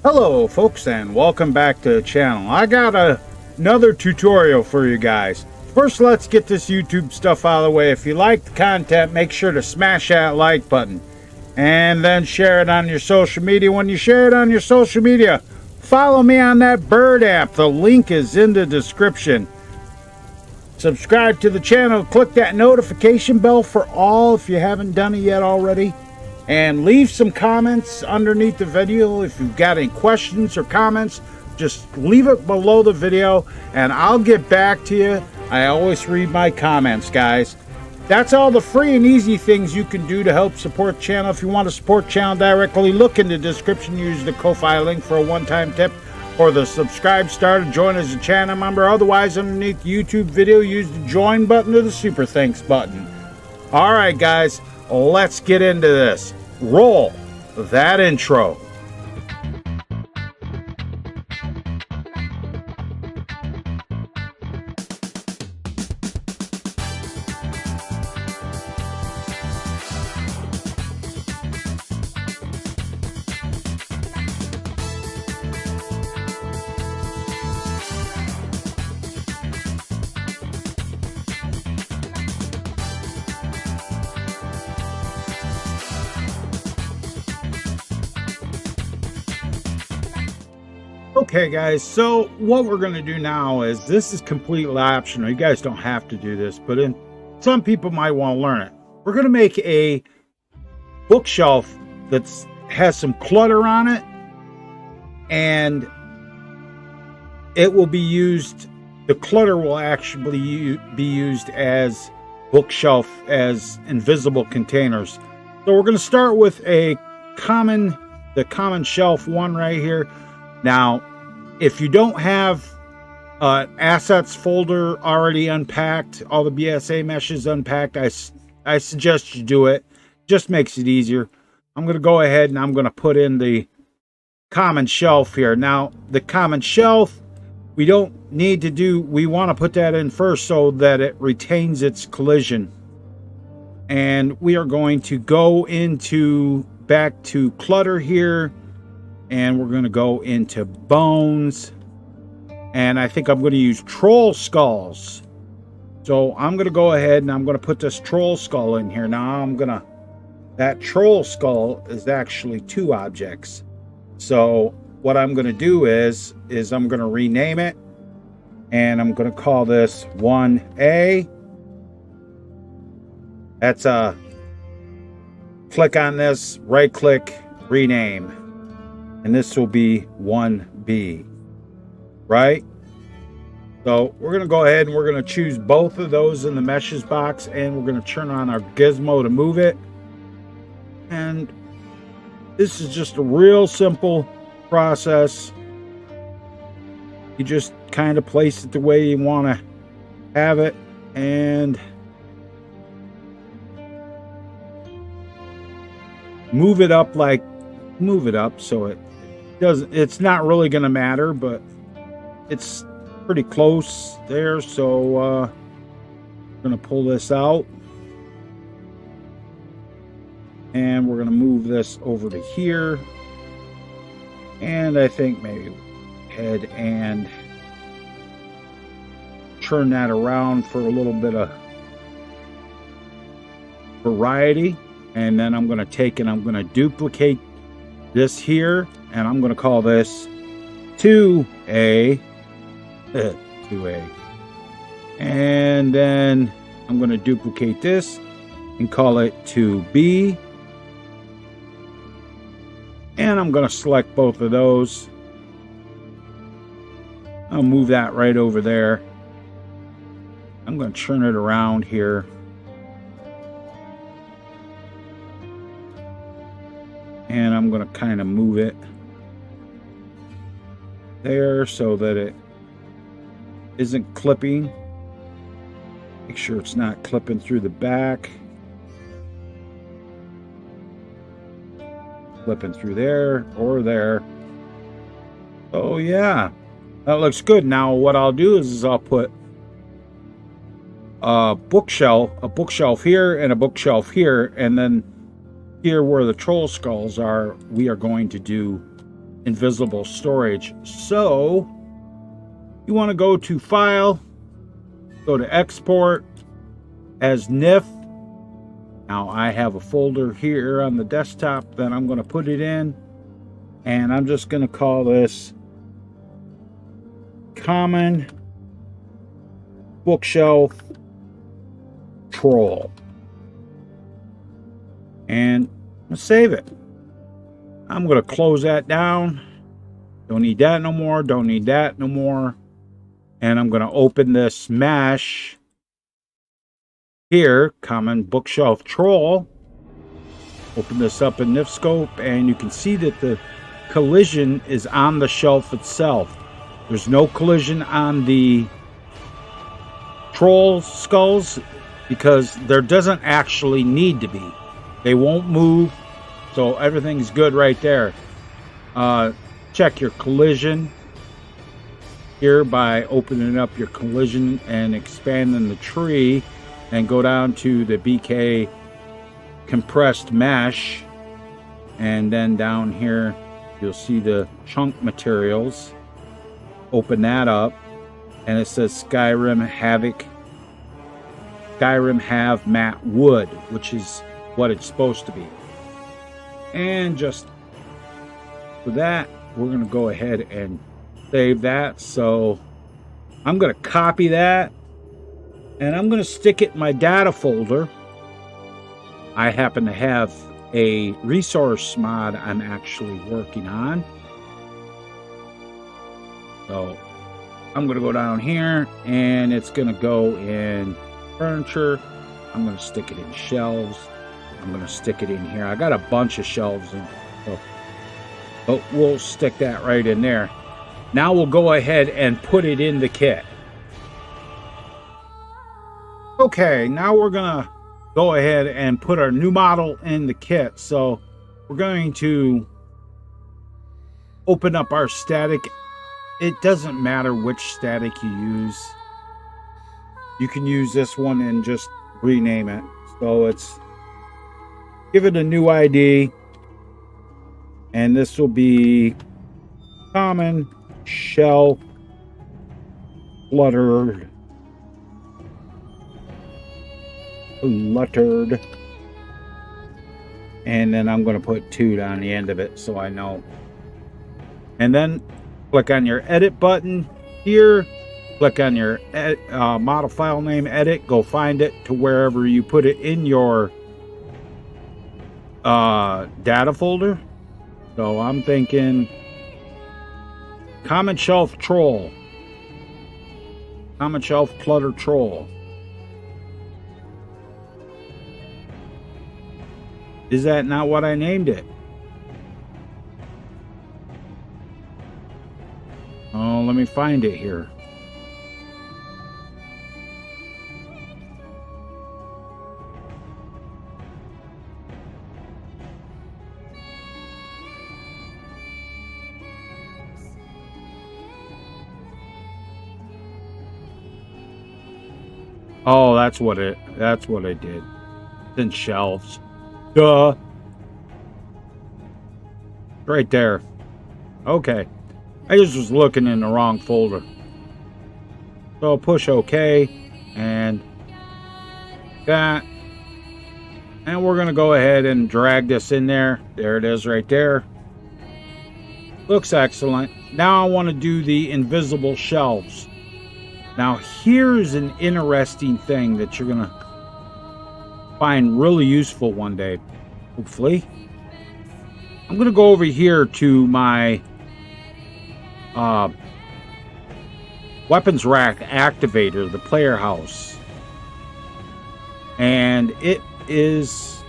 Hello folks, and welcome back to the channel. I got another tutorial for you guys. First, let's get this YouTube stuff out of the way. If you like the content, make sure to smash that like button and then share it on your social media. When you share it on your social media, follow me on that Bird app. The link is in the description. Subscribe to the channel, click that notification bell for all if you haven't done it yet already. And leave some comments underneath the video. If you've got any questions or comments, just leave it below the video and I'll get back to you. I always read my comments, guys. That's all the free and easy things you can do to help support the channel. If you want to support the channel directly, look in the description. Use the Ko-Fi link for a one-time tip or the subscribe star to join as a channel member. Otherwise, underneath the YouTube video, use the join button or the super thanks button. All right, guys. Let's get into this. Roll that intro. Okay guys, so what we're going to do now is, this is completely optional. You guys don't have to do this, but some people might want to learn it. We're going to make a bookshelf that has some clutter on it, and it will be used, the clutter will actually be used as bookshelf, as invisible containers. So we're going to start with the common shelf one right here. Now, if you don't have assets folder already unpacked, all the BSA meshes unpacked, I suggest you do it. Just makes it easier. I'm going to go ahead and I'm going to put in the common shelf here. Now, the common shelf, we don't need to do, we want to put that in first so that it retains its collision. And we are going to go back to clutter here. And we're going to go into bones. And I think I'm going to use troll skulls. So I'm going to go ahead and I'm going to put this troll skull in here. Now that troll skull is actually two objects. So what I'm going to do is I'm going to rename it. And I'm going to call this 1A. That's click on this, right click, rename. And this will be 1B, right? So we're going to go ahead and we're going to choose both of those in the meshes box, and we're going to turn on our gizmo to move it. And this is just a real simple process. You just kind of place it the way you want to have it, and move it up so it's not really going to matter, but it's pretty close there. So I'm going to pull this out and we're going to move this over to here, and I think maybe head and turn that around for a little bit of variety. And then I'm going to take and I'm going to duplicate this here, and I'm going to call this 2A. 2A. And then I'm going to duplicate this and call it 2B. And I'm going to select both of those. I'll move that right over there. I'm going to turn it around here. And I'm going to kind of move it there so that it isn't clipping. Make sure it's not clipping through the back. Clipping through there or there. Oh yeah, that looks good. Now what I'll do is I'll put a bookshelf here and a bookshelf here, and then here where the troll skulls are, we are going to do invisible storage. So you want to go to File, go to Export as NIF. Now I have a folder here on the desktop that I'm going to put it in, and I'm just going to call this Common Bookshelf Troll, and let's save it. I'm going to close that down. Don't need that no more. Don't need that no more. And I'm going to open this mesh here, Common Bookshelf Troll. Open this up in NIF Scope, and you can see that the collision is on the shelf itself. There's no collision on the troll skulls because there doesn't actually need to be. They won't move, so everything's good right there. Check your collision here by opening up your collision and expanding the tree, and go down to the BK compressed mesh, and then down here you'll see the chunk materials. Open that up, and it says Skyrim Have Matte Wood, which is what it's supposed to be. And just for that, we're going to go ahead and save that. So I'm going to copy that, and I'm going to stick it in my data folder. I happen to have a resource mod I'm actually working on. So I'm going to go down here, and it's going to go in furniture. I'm going to stick it in shelves. I'm going to stick it in here. I got a bunch of shelves in, so but we'll stick that right in there. Now we'll go ahead and put it in the kit. Okay, now we're going to go ahead and put our new model in the kit. So we're going to open up our static. It doesn't matter which static you use. You can use this one and just rename it. So it's, give it a new ID, and this will be Common Shelf Cluttered. And then I'm going to put 2 on the end of it so I know. And then click on your edit button here, click on your model file name, edit, go find it to wherever you put it in your data folder. So I'm thinking Common Shelf Troll, Common Shelf Clutter Troll. Is that not what I named it? Oh, let me find it here. Oh, that's what I did. It's in shelves. Duh. Right there. Okay. I just was looking in the wrong folder. So I'll push OK. And that. And we're going to go ahead and drag this in there. There it is right there. Looks excellent. Now I want to do the invisible shelves. Now here's an interesting thing that you're going to find really useful one day, hopefully. I'm going to go over here to my weapons rack activator, the player house. And it is,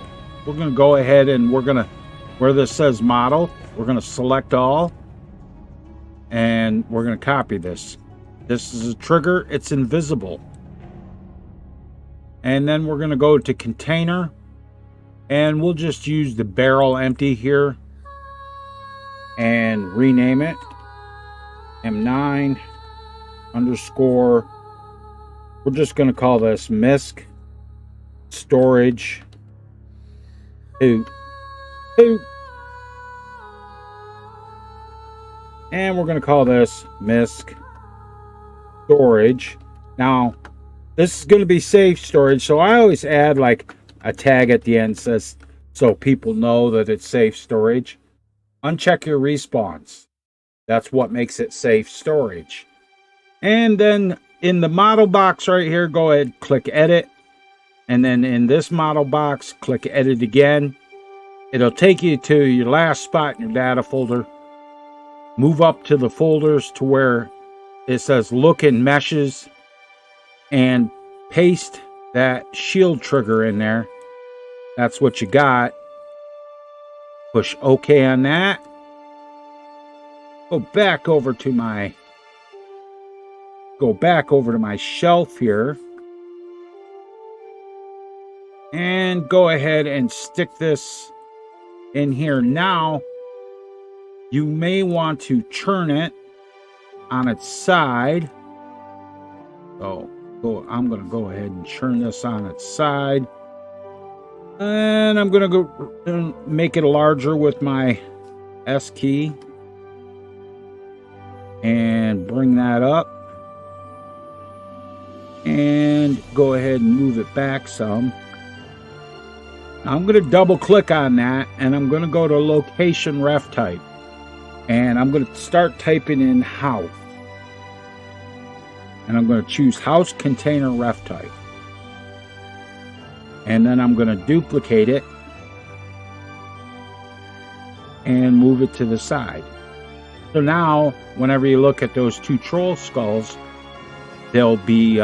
we're going to go ahead and we're going to, where this says model, we're going to select all. And we're going to copy this. This is a trigger. It's invisible. And then we're going to go to container. And we'll just use the barrel empty here. And rename it. M9 underscore. We're just going to call this MISC storage 2. And we're going to call this MISC storage. Now, this is going to be safe storage, so I always add like a tag at the end says so people know that it's safe storage. Uncheck your respawns. That's what makes it safe storage. And then in the model box right here, go ahead, click edit. And then in this model box, click edit again. It'll take you to your last spot in your data folder. Move up to the folders to where it says look in meshes and paste that shield trigger in there. That's what you got. Push OK on that. Go back over to my shelf here. And go ahead and stick this in here. Now, you may want to turn it on its side. So I'm going to go ahead and turn this on its side. And I'm going to go and make it larger with my S key. And bring that up. And go ahead and move it back some. Now I'm going to double click on that. And I'm going to go to location ref type. And I'm going to start typing in house. And I'm going to choose house container ref type. And then I'm going to duplicate it and move it to the side. So now, whenever you look at those two troll skulls, they'll be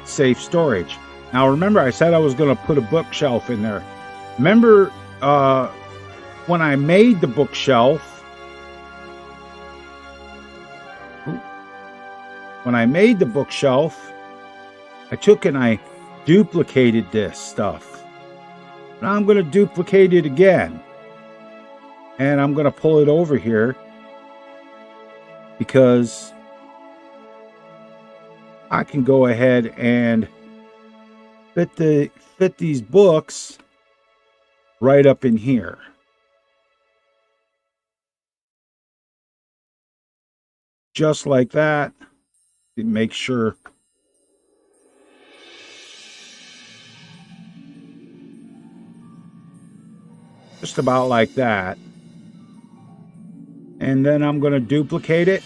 safe storage. Now remember, I said I was going to put a bookshelf in there. Remember when I made the bookshelf? When I made the bookshelf, I took and I duplicated this stuff. Now I'm going to duplicate it again. And I'm going to pull it over here because I can go ahead and fit these books right up in here. Just like that. Make sure just about like that. And then I'm going to duplicate it.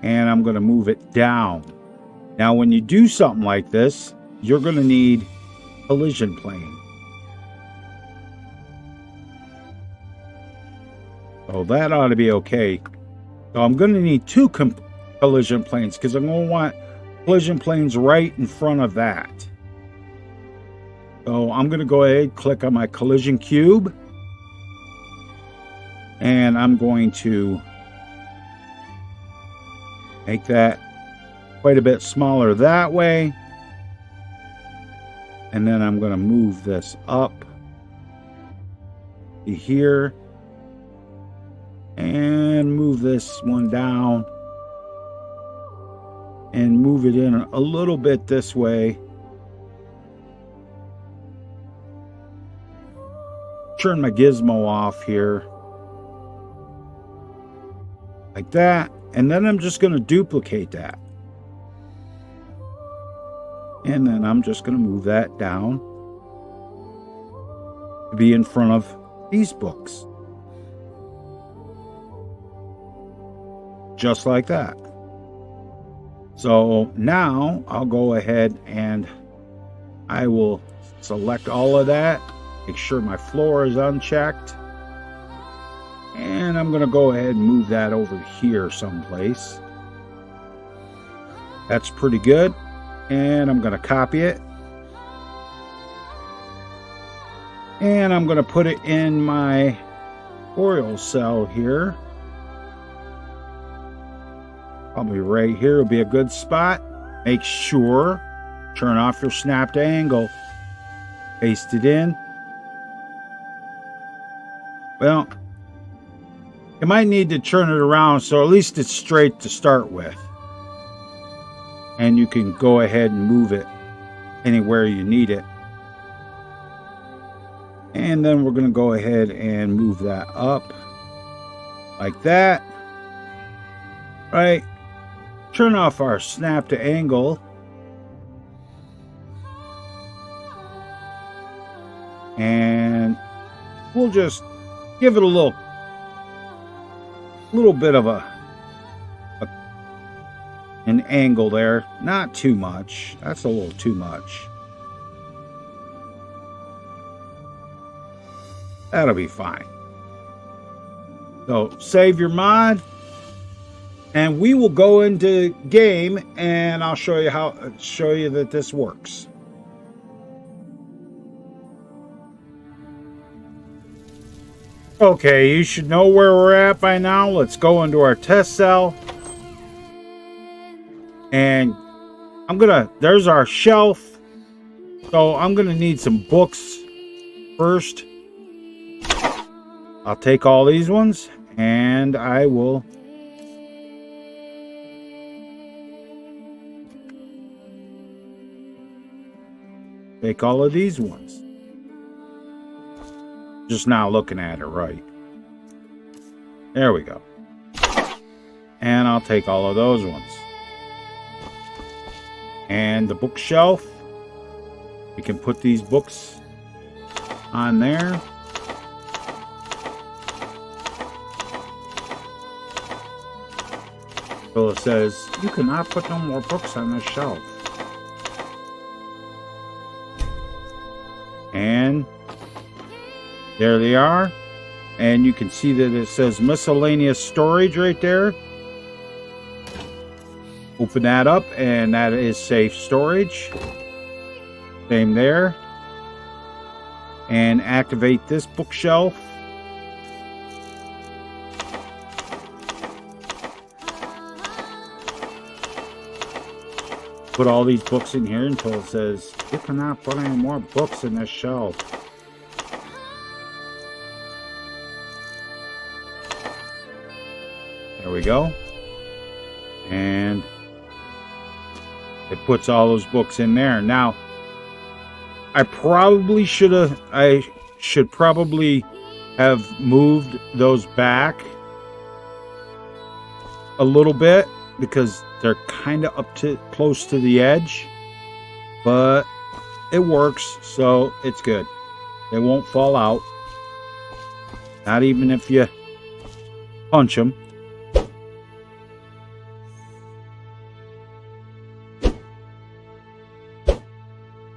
And I'm going to move it down. Now, when you do something like this, you're going to need collision plane. So that ought to be okay. So I'm going to need two collision planes because I'm going to want collision planes right in front of that. So I'm going to go ahead, click on my collision cube, and I'm going to make that quite a bit smaller that way. And then I'm going to move this up to here and move this one down and move it in a little bit this way. Turn my gizmo off here like that, and then I'm just going to duplicate that, and then I'm just going to move that down to be in front of these books, just like that. So now I'll go ahead and I will select all of that. Make sure my floor is unchecked. And I'm going to go ahead and move that over here someplace. That's pretty good. And I'm going to copy it. And I'm going to put it in my tutorial cell here. Probably right here will be a good spot. Make sure, turn off your snap to angle. Paste it in. Well, you might need to turn it around so at least it's straight to start with. And you can go ahead and move it anywhere you need it. And then we're going to go ahead and move that up like that. Right. Turn off our snap to angle. And we'll just give it a little bit of an angle there. Not too much. That's a little too much. That'll be fine. So save your mod, and we will go into game, and I'll show you that this works. Okay, you should know where we're at by now. Let's go into our test cell. And there's our shelf. So I'm gonna need some books first. I'll take all these ones, and I will take all of these ones. Just now looking at it right. There we go. And I'll take all of those ones. And the bookshelf, we can put these books on there. So it says, you cannot put no more books on this shelf. And there they are. And you can see that it says miscellaneous storage right there. Open that up, and that is safe storage. Same there. And activate this bookshelf. Put all these books in here until it says, you cannot put any more books in this shelf. There we go. And it puts all those books in there. Now, I should probably have moved those back a little bit, because they're kind of close to the edge, but it works, so it's good. They won't fall out, not even if you punch them.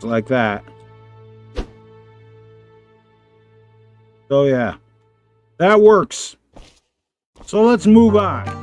Like that. So yeah, that works. So let's move on.